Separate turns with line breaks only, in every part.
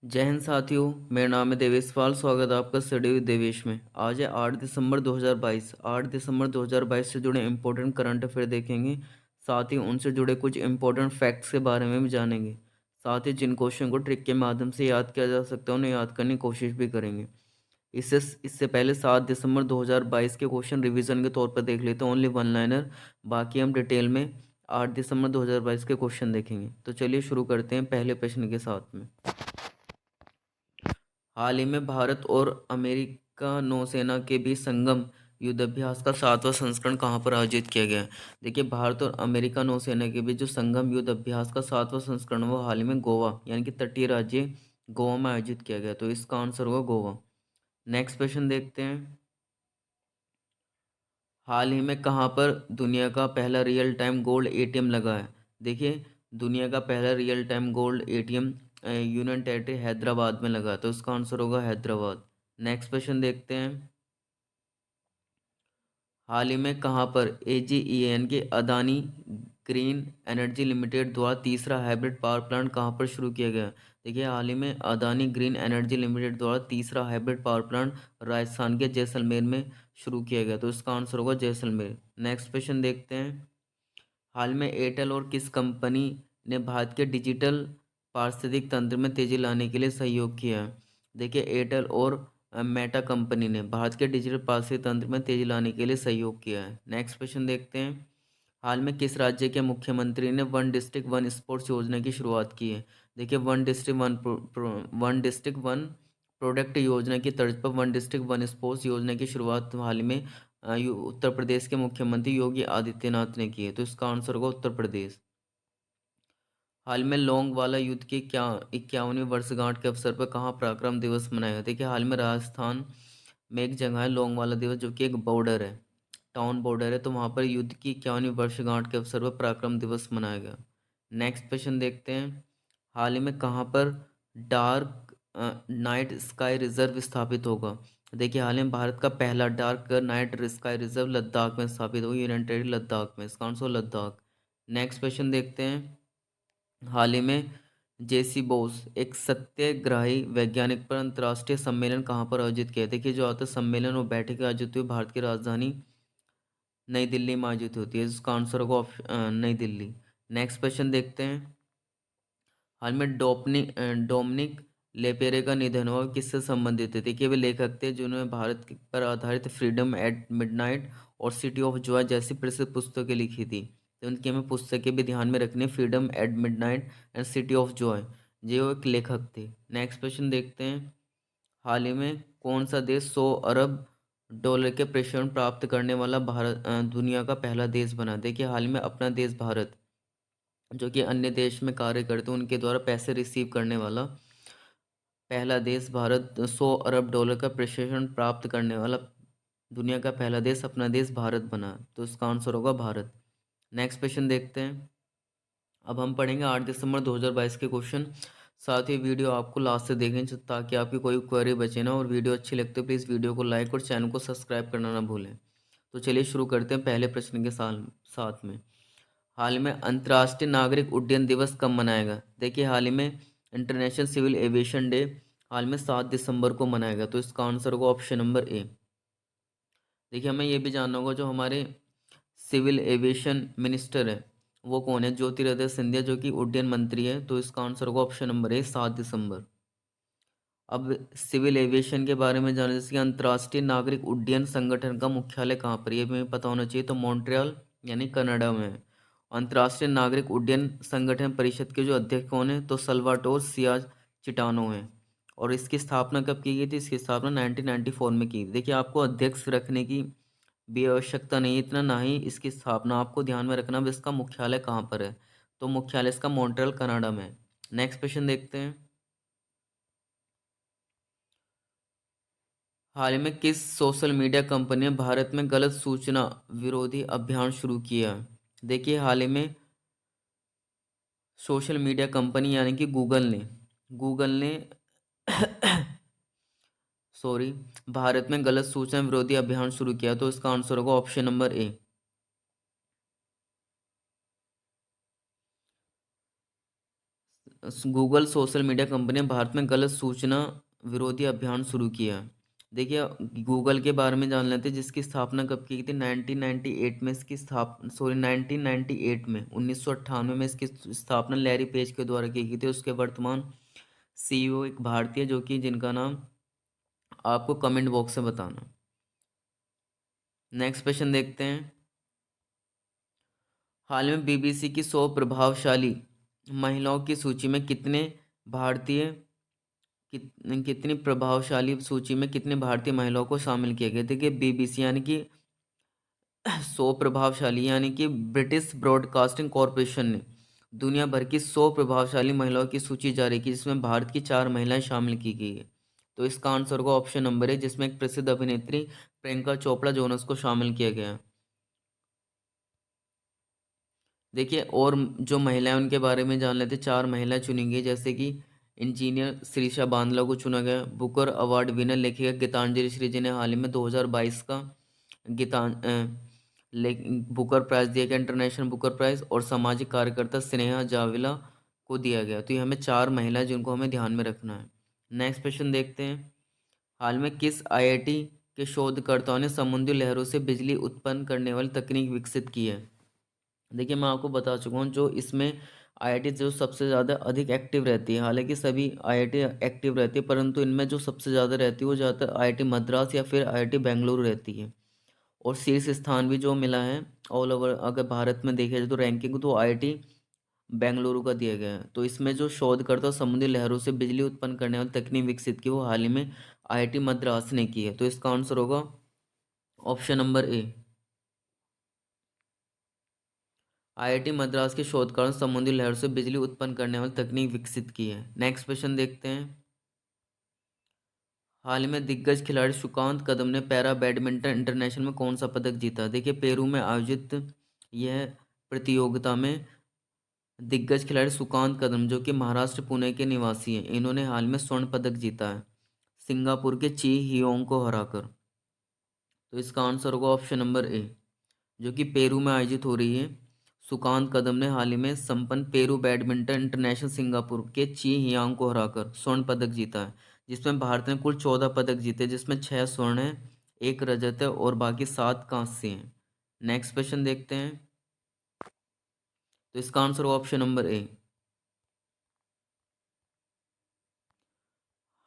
जय हिंद साथियों। मेरा नाम है देवेश पाल। स्वागत है आपका स्टडी विद देवेश में। आज है 8 दिसंबर 2022। 8 दिसंबर 2022 से जुड़े इंपॉर्टेंट करंट अफेयर देखेंगे। साथ ही उनसे जुड़े कुछ इंपॉर्टेंट फैक्ट्स के बारे में भी जानेंगे। साथ ही जिन क्वेश्चन को ट्रिक के माध्यम से याद किया जा सकता है उन्हें याद करने की कोशिश भी करेंगे। इससे इससे पहले 7 दिसंबर 2022 के क्वेश्चन रिवीजन के तौर पर देख लेते हैं, ओनली वन लाइनर। बाकी हम डिटेल में 8 दिसंबर 2022 के क्वेश्चन देखेंगे। तो चलिए शुरू करते हैं पहले प्रश्न के साथ में। हाल ही में भारत और अमेरिका नौसेना के बीच संगम युद्धाभ्यास का 7वां संस्करण कहाँ पर आयोजित किया गया है? देखिए, भारत और अमेरिका नौसेना के बीच जो संगम युद्धाभ्यास का 7वां संस्करण वो हाल ही में गोवा यानी कि तटीय राज्य गोवा में आयोजित किया गया। तो इसका आंसर होगा गोवा। नेक्स्ट क्वेश्चन देखते हैं। हाल ही में कहाँ पर दुनिया का पहला रियल टाइम गोल्ड एटीएम लगा है? देखिए, दुनिया का पहला real time gold ATM union territory Hyderabad में लगा है। तो इसका आंसर होगा हैदराबाद। नेक्स्ट क्वेश्चन देखते हैं। हाल ही में कहाँ पर एजीईएन के अदानी ग्रीन एनर्जी लिमिटेड द्वारा तीसरा हाइब्रिड पावर प्लांट कहाँ पर शुरू किया गया? देखिए, हाल ही में अदानी ग्रीन एनर्जी लिमिटेड द्वारा तीसरा हाइब्रिड पावर प्लांट राजस्थान के जैसलमेर में शुरू किया गया। तो इसका आंसर होगा जैसलमेर। नेक्स्ट क्वेश्चन देखते हैं। हाल में एयरटेल और किस कंपनी ने भारत के डिजिटल पारिस्थितिक तंत्र में तेजी लाने के लिए सहयोग किया है? देखिए, एयरटेल और मेटा कंपनी ने भारत के डिजिटल पारिस्थितिक तंत्र में तेजी लाने के लिए सहयोग किया है। नेक्स्ट क्वेश्चन देखते हैं। हाल में किस राज्य के मुख्यमंत्री ने वन डिस्ट्रिक्ट वन स्पोर्ट्स योजना की शुरुआत की है? देखिए, वन डिस्ट्रिक्ट वन प्रोडक्ट योजना की तर्ज पर वन डिस्ट्रिक्ट वन स्पोर्ट्स योजना की शुरुआत हाल ही में उत्तर प्रदेश के मुख्यमंत्री योगी आदित्यनाथ ने की है। तो इसका आंसर होगा उत्तर प्रदेश। हाल में लोंगवाला युद्ध की क्या 51वीं वर्षगांठ के अवसर पर कहाँ पराक्रम दिवस मनाया गया? देखिए, हाल में राजस्थान में एक जगह है लोंगवाला दिवस, जो कि एक बॉर्डर है, टाउन बॉर्डर है। तो वहाँ पर युद्ध की 51वीं वर्षगांठ के अवसर पर पराक्रम दिवस मनाया गया। नेक्स्ट क्वेश्चन देखते हैं। हाल ही में कहाँ पर डार्क नाइट स्काई रिजर्व स्थापित होगा? देखिए, हाल ही में भारत का पहला dark night sky reserve Ladakh में स्थापित होगा, यूनाइटेड टेरिटरी लद्दाख में। इसका आंसर लद्दाख। नेक्स्ट क्वेश्चन देखते हैं। हाल ही में जेसी बोस एक सत्याग्रही वैज्ञानिक पर अंतर्राष्ट्रीय सम्मेलन कहाँ पर आयोजित किया? देखिए, जो आता सम्मेलन वो बैठक आयोजित हुई भारत की राजधानी नई दिल्ली में आयोजित होती है। इसका आंसर होगा नई दिल्ली। नेक्स्ट क्वेश्चन देखते हैं। हाल में डोमिनिक लेपेरे का निधन हुआ, किससे संबंधित है? देखिए, वे लेखक थे जिन्होंने भारत पर आधारित फ्रीडम एट मिडनाइट और सिटी ऑफ जॉय जैसी प्रसिद्ध पुस्तकें लिखी थी। तो उनकी हमें पुस्तकें भी ध्यान में रखनी है, freedom at midnight and city of joy. ये वो एक लेखक थे। नेक्स्ट क्वेश्चन देखते हैं। हाल ही में कौन सा देश 100 अरब डॉलर के प्रेषण प्राप्त करने वाला दुनिया का पहला देश बना? देखिए, हाल ही में अपना देश भारत, जो कि अन्य देश में कार्य करते हैं उनके द्वारा पैसे रिसीव करने वाला पहला देश भारत, 100 अरब डॉलर का प्रेषण प्राप्त करने वाला दुनिया का पहला देश अपना देश भारत बना। तो इसका आंसर होगा भारत। नेक्स्ट क्वेश्चन देखते हैं। अब हम पढ़ेंगे 8 दिसंबर 2022 के क्वेश्चन। साथ ही वीडियो आपको लास्ट से देखें ताकि आपकी कोई क्वेरी बचे ना। और वीडियो अच्छी लगती है प्लीज़ वीडियो को लाइक और चैनल को सब्सक्राइब करना ना भूलें। तो चलिए शुरू करते हैं पहले प्रश्न के साथ में। हाल ही में अंतर्राष्ट्रीय नागरिक उड्डयन दिवस कब मनाएगा? देखिए, हाल ही में इंटरनेशनल सिविल एविएशन डे हाल में 7 दिसंबर को मनाया गया। तो इसका आंसर होगा ऑप्शन नंबर ए। देखिए, हमें ये भी जानना होगा जो हमारे सिविल एविएशन मिनिस्टर है वो कौन है? ज्योतिरादित्य सिंधिया, जो कि उड्डयन मंत्री है। तो इसका आंसर होगा ऑप्शन नंबर ए, 7 दिसंबर। अब सिविल एविएशन के बारे में जाने, जैसे कि अंतर्राष्ट्रीय नागरिक उड्डयन संगठन का मुख्यालय कहाँ पर है? ये भी हमें पता होना चाहिए। तो मॉन्ट्रियल यानी कनाडा में है। अंतर्राष्ट्रीय नागरिक उड्डयन संगठन परिषद के जो अध्यक्ष कौन है? तो सल्वाटोर सियाज चिटानो है। और इसकी स्थापना कब की गई थी? इसकी स्थापना 1994 में की थी। देखिए, आपको अध्यक्ष रखने की भी आवश्यकता नहीं है इतना, ना ही इसकी स्थापना। आपको ध्यान में रखना भी इसका मुख्यालय कहाँ पर है। तो मुख्यालय इसका मॉन्ट्रियल कनाडा में है। नेक्स्ट क्वेश्चन देखते हैं। हाल ही में किस सोशल मीडिया कंपनी ने भारत में गलत सूचना विरोधी अभियान शुरू किया? देखिए, हाल ही में सोशल मीडिया कंपनी यानी कि गूगल ने सॉरी, भारत में गलत सूचना विरोधी अभियान शुरू किया। तो इसका आंसर होगा option number A. Google social media company ने भारत में गलत सूचना विरोधी अभियान शुरू किया है। देखिए, गूगल के बारे में जान लेते हैं, जिसकी स्थापना कब की गई थी। 1998 में इसकी स्थापना, सॉरी 1998 में, 1998 में इसकी स्थापना लैरी पेज के द्वारा की गई थी। उसके वर्तमान सीईओ एक भारतीय, जो कि जिनका नाम आपको कमेंट बॉक्स में बताना। नेक्स्ट क्वेश्चन देखते हैं। हाल में बीबीसी की 100 प्रभावशाली महिलाओं की सूची में कितने भारतीय कितनी प्रभावशाली सूची में कितने भारतीय महिलाओं को शामिल किया गया। देखिए, बीबीसी यानी कि 100 प्रभावशाली, यानी कि ब्रिटिश ब्रॉडकास्टिंग कॉरपोरेशन ने दुनिया भर की 100 प्रभावशाली महिलाओं की सूची जारी की, जिसमें भारत की 4 महिलाएं शामिल की गई है। तो इसका आंसर होगा ऑप्शन नंबर है, जिसमें एक प्रसिद्ध अभिनेत्री प्रियंका चोपड़ा जोनस को शामिल किया गया है। देखिए, और जो महिलाएं उनके बारे में जान लेते। 4 महिलाएं चुनी गई, जैसे कि इंजीनियर श्रीषा बांदला को चुना गया। बुकर अवार्ड विनर लेखिका गीतांजलि श्री जी ने हाल ही में 2022 का गीतां बुकर प्राइज दिया गया, इंटरनेशनल बुकर प्राइज। और सामाजिक कार्यकर्ता स्नेहा जाविला को दिया गया। तो ये हमें 4 महिलाएं जिनको हमें ध्यान में रखना है। नेक्स्ट क्वेश्चन देखते हैं। हाल में किस आईआईटी के शोधकर्ताओं ने समुद्री लहरों से बिजली उत्पन्न करने वाली तकनीक विकसित की है। देखिए, मैं आपको बता चुका हूँ, जो इसमें आईआईटी जो सबसे ज़्यादा अधिक एक्टिव रहती है। हालांकि सभी आईआईटी एक्टिव रहती है, परंतु इनमें जो सबसे ज़्यादा रहती है वो ज़्यादातर आईआईटी मद्रास या फिर आईआईटी बेंगलुरु रहती है। और शीर्ष स्थान भी जो मिला है ऑल ओवर, अगर भारत में देखा जाए तो रैंकिंग, तो आईआईटी बेंगलुरु का दिया गया है। तो इसमें जो शोधकर्ता समुद्री लहरों से बिजली उत्पन्न करने वाली तकनीक विकसित की, वो हाल ही में आईआईटी मद्रास ने की है। तो इसका आंसर होगा option number A. IIT Madras के शोधकर्ता समुद्री लहर से बिजली उत्पन्न करने वाली तकनीक विकसित की है। नेक्स्ट क्वेश्चन देखते हैं। हाल ही में दिग्गज खिलाड़ी सुकांत कदम ने पैरा बैडमिंटन इंटरनेशनल में कौन सा पदक जीता। देखिए, पेरू में आयोजित यह प्रतियोगिता में दिग्गज खिलाड़ी सुकांत कदम, जो कि महाराष्ट्र पुणे के निवासी हैं, इन्होंने हाल में स्वर्ण पदक जीता है, सिंगापुर के ची हियोंग को हराकर। तो इसका आंसर होगा ऑप्शन नंबर ए, जो कि पेरू में आयोजित हो रही है। सुकांत कदम ने हाल ही में संपन्न पेरू बैडमिंटन इंटरनेशनल सिंगापुर के ची हियांग को हराकर स्वर्ण पदक जीता है, जिसमें भारत ने कुल 14 पदक जीते, जिसमें 6 स्वर्ण है, 1 रजत है और बाकी 7 कांस्य हैं। नेक्स्ट क्वेश्चन देखते हैं। तो इसका आंसर होगा ऑप्शन नंबर ए।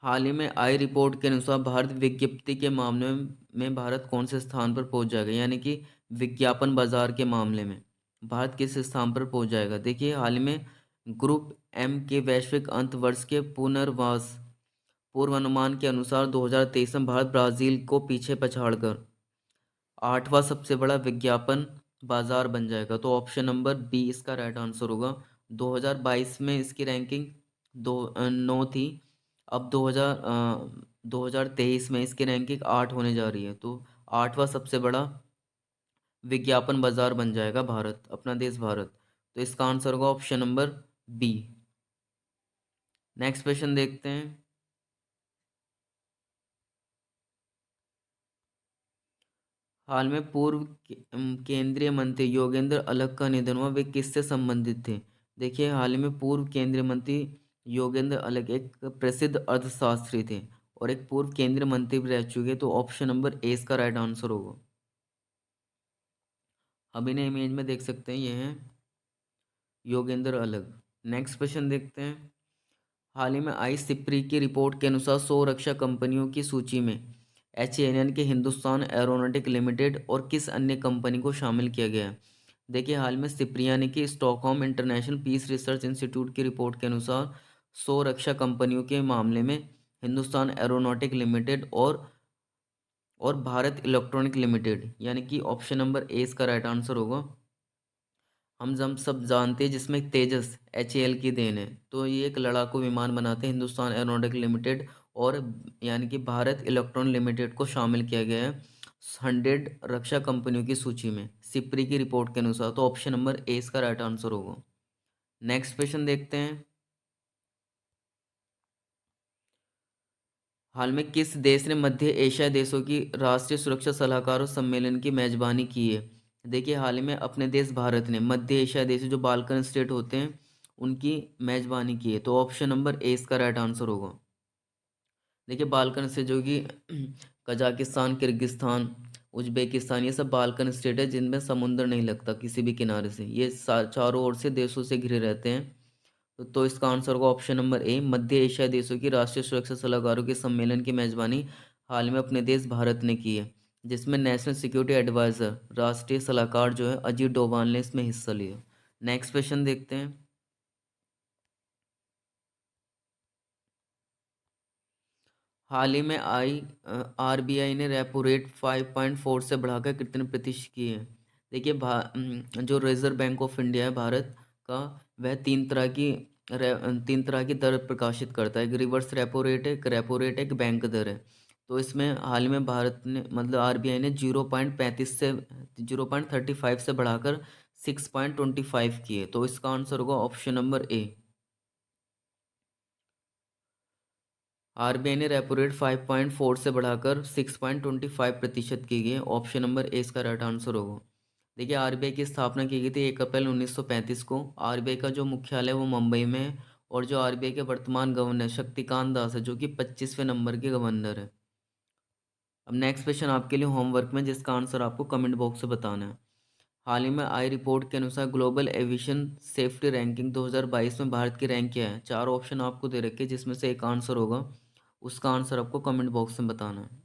हाल ही में आई रिपोर्ट के अनुसार भारत विज्ञप्ति के मामले में भारत कौन से स्थान पर पहुंच जाएगा, यानी कि विज्ञापन बाजार के मामले में भारत किस स्थान पर पहुंच जाएगा। देखिए, हाल ही में ग्रुप एम के वैश्विक अंत वर्ष के पुनर्वास पूर्वानुमान के अनुसार 2023 में भारत ब्राज़ील को पीछे पछाड़कर 8वां सबसे बड़ा विज्ञापन बाजार बन जाएगा। तो ऑप्शन नंबर बी इसका राइट आंसर होगा। 2022 में इसकी रैंकिंग 9 थी। अब 2023 में इसकी रैंकिंग 8 होने जा रही है। तो 8वां सबसे बड़ा विज्ञापन बाजार बन जाएगा भारत, अपना देश भारत। तो इसका आंसर होगा option number B. Next question देखते हैं। हाल में पूर्व केंद्रीय मंत्री योगेंद्र अलग का निधन हुआ, वे किससे संबंधित थे। देखिए, हाल ही में पूर्व केंद्रीय मंत्री योगेंद्र अलग एक प्रसिद्ध अर्थशास्त्री थे और एक पूर्व केंद्रीय मंत्री भी रह चुके। तो ऑप्शन नंबर ए इसका राइट आंसर होगा। अब इन्हें इमेज में देख सकते हैं, ये हैं योगेंद्र अलग। नेक्स्ट क्वेश्चन देखते हैं। हाल ही में आई सिप्री की रिपोर्ट के अनुसार 100 रक्षा कंपनियों की सूची में HAL के हिंदुस्तान एरोनॉटिक लिमिटेड और किस अन्य कंपनी को शामिल किया गया है। देखिए, हाल में सिप्री यानी कि Stockholm International Peace Research Institute की रिपोर्ट के अनुसार 100 रक्षा कंपनियों के मामले में हिंदुस्तान एरोनॉटिक लिमिटेड और भारत इलेक्ट्रॉनिक लिमिटेड, यानी कि ऑप्शन नंबर ए इसका राइट आंसर होगा। हम सब जानते हैं, जिसमें तेजस HAL की देन है। तो ये एक लड़ाकू विमान बनाते हैं हिंदुस्तान एरोनॉटिक लिमिटेड, और यानी कि भारत इलेक्ट्रॉन लिमिटेड को शामिल किया गया है 100 रक्षा कंपनियों की सूची में सिप्री की रिपोर्ट के अनुसार। तो ऑप्शन नंबर ए इसका राइट आंसर होगा। नेक्स्ट क्वेश्चन देखते हैं। हाल में किस देश ने मध्य एशिया देशों की राष्ट्रीय सुरक्षा सलाहकारों सम्मेलन की मेजबानी की है। देखिए, हाल ही में अपने देश भारत ने मध्य एशिया देश जो बाल्कन स्टेट होते हैं उनकी मेजबानी की है। तो ऑप्शन नंबर ए इसका राइट आंसर होगा। देखिए बाल्कन से जो कि कजाकिस्तान, किर्गिस्तान, उज्बेकिस्तान, ये सब बाल्कन स्टेट है जिनमें समुंदर नहीं लगता किसी भी किनारे से। ये चारों ओर से देशों से घिरे रहते हैं। तो इसका आंसर होगा option number A. Madhya Asia देशों की राष्ट्रीय सुरक्षा सलाहकारों के सम्मेलन की मेजबानी हाल में अपने देश भारत ने की है, जिसमें नेशनल सिक्योरिटी एडवाइजर, राष्ट्रीय सलाहकार जो है अजीत डोभाल ने इसमें हिस्सा लिया। नेक्स्ट क्वेश्चन देखते हैं। हाल ही में आरबीआई ने रेपो रेट 5.4 से बढ़ाकर कितने प्रतिशत की है? देखिए जो रिजर्व बैंक ऑफ इंडिया है भारत का, वह तीन तरह की दर प्रकाशित करता है। एक रिवर्स रेपो रेट है, एक रेपो रेट है, एक बैंक दर है। तो इसमें हाल ही में भारत ने मतलब आरबीआई ने 0.35 से बढ़ाकर 6.25 की है। तो इसका आंसर होगा ऑप्शन नंबर ए। आरबीआई ने रेपो रेट 5.4 से बढ़ाकर 6.25% की गई है। ऑप्शन नंबर ए इसका राइट आंसर होगा। देखिए आरबीआई की स्थापना की गई थी 1 अप्रैल 1935 को। आरबीआई का जो मुख्यालय है वो मुंबई में है। और जो आरबीआई के वर्तमान गवर्नर शक्तिकांत दास है, जो कि 25वें नंबर के गवर्नर है। अब नेक्स्ट क्वेश्चन आपके लिए होमवर्क में, जिसका आंसर आपको कमेंट बॉक्स में बताना है। हाल ही में आई रिपोर्ट के अनुसार ग्लोबल एविएशन सेफ्टी रैंकिंग 2022 में भारत की रैंक क्या है? चार ऑप्शन आपको दे रखे हैं, जिसमें से एक आंसर होगा। उसका आंसर आपको कमेंट बॉक्स में बताना है।